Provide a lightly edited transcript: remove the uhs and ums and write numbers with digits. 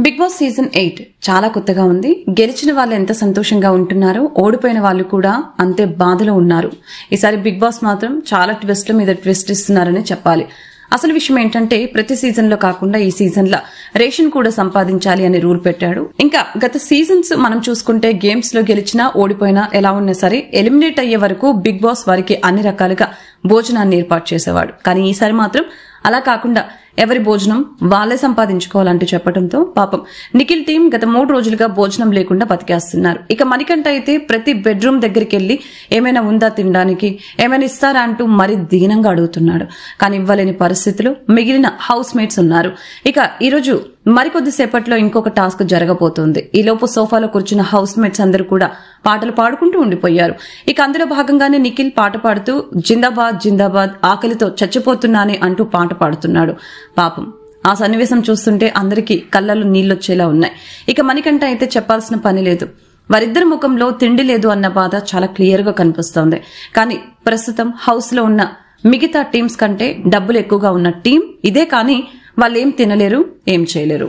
Big boss season 8 చాలా కొత్తగా ఉంది. గెలిచిన వాళ్ళు ఎంత సంతోషంగా ఉంటున్నారో ఓడిపోయిన వాళ్ళు కూడా అంతే బాధలో ఉన్నారు. ఈసారి బిగ్ బాస్ మాత్రం చాలా ట్విస్ట్ల మీద ట్విస్ట్ ఇస్తున్నారని చెప్పాలి. అసలు విషయం ఏంటంటే ప్రతి సీజన్ లో కాకుండా ఈ సీజన్ లో రేషన్ కూడా సంపాదించాలి అని రూల్ పెట్టాడు. ఇంకా గత సీజన్స్ మనం చూసుకుంటే గేమ్స్ లో గెలిచినా ఓడిపోయినా ఎలా ఉన్నా సరే ఎలిమినేట్ అయ్యే వరకు బిగ్ బాస్ వారికి అన్ని రకాలుగా భోజనాన్ని ఏర్పాటు చేసేవాడు. కానీ ఈసారి మాత్రం అలా కాకుండా ఎవరి భోజనం వాళ్లే సంపాదించుకోవాలంటూ చెప్పడంతో పాపం నిఖిల్ టీం గత 3 రోజులుగా భోజనం లేకుండా బతికేస్తున్నారు. ఇక మణికంఠ అయితే ప్రతి బెడ్రూమ్ దగ్గరికి వెళ్లి ఏమైనా ఉందా తినడానికి, ఏమైనా ఇస్తారా అంటూ మరి దీనంగా అడుగుతున్నాడు. కానీ ఇవ్వలేని పరిస్థితులు మిగిలిన హౌస్ మేట్స్ ఉన్నారు. ఇక ఈరోజు మరికొద్ది సేపట్లో ఇంకొక టాస్క్ జరగబోతోంది. ఈలోపు సోఫాలో కూర్చున్న హౌస్ మేట్స్ అందరూ కూడా పాటలు పాడుకుంటూ ఉండిపోయారు. ఇక అందులో భాగంగానే నిఖిల్ పాట పాడుతూ జిందాబాద్ జిందాబాద్ ఆకలితో చచ్చిపోతున్నానే అంటూ పాట పాడుతున్నాడు. పాపం ఆ సన్నివేశం చూస్తుంటే అందరికీ కళ్ళల్లో నీళ్లొచ్చేలా ఉన్నాయి. ఇక మణికంఠ అయితే చెప్పాల్సిన పని లేదు. వారిద్దరి ముఖంలో తిండి లేదు అన్న బాధ చాలా క్లియర్ గా కనిపిస్తోంది. కానీ ప్రస్తుతం హౌస్ లో ఉన్న మిగతా టీమ్స్ కంటే డబ్బులు ఎక్కువగా ఉన్న టీం ఇదే. కానీ వాళ్ళేం తినలేరు, ఏం చేయలేరు.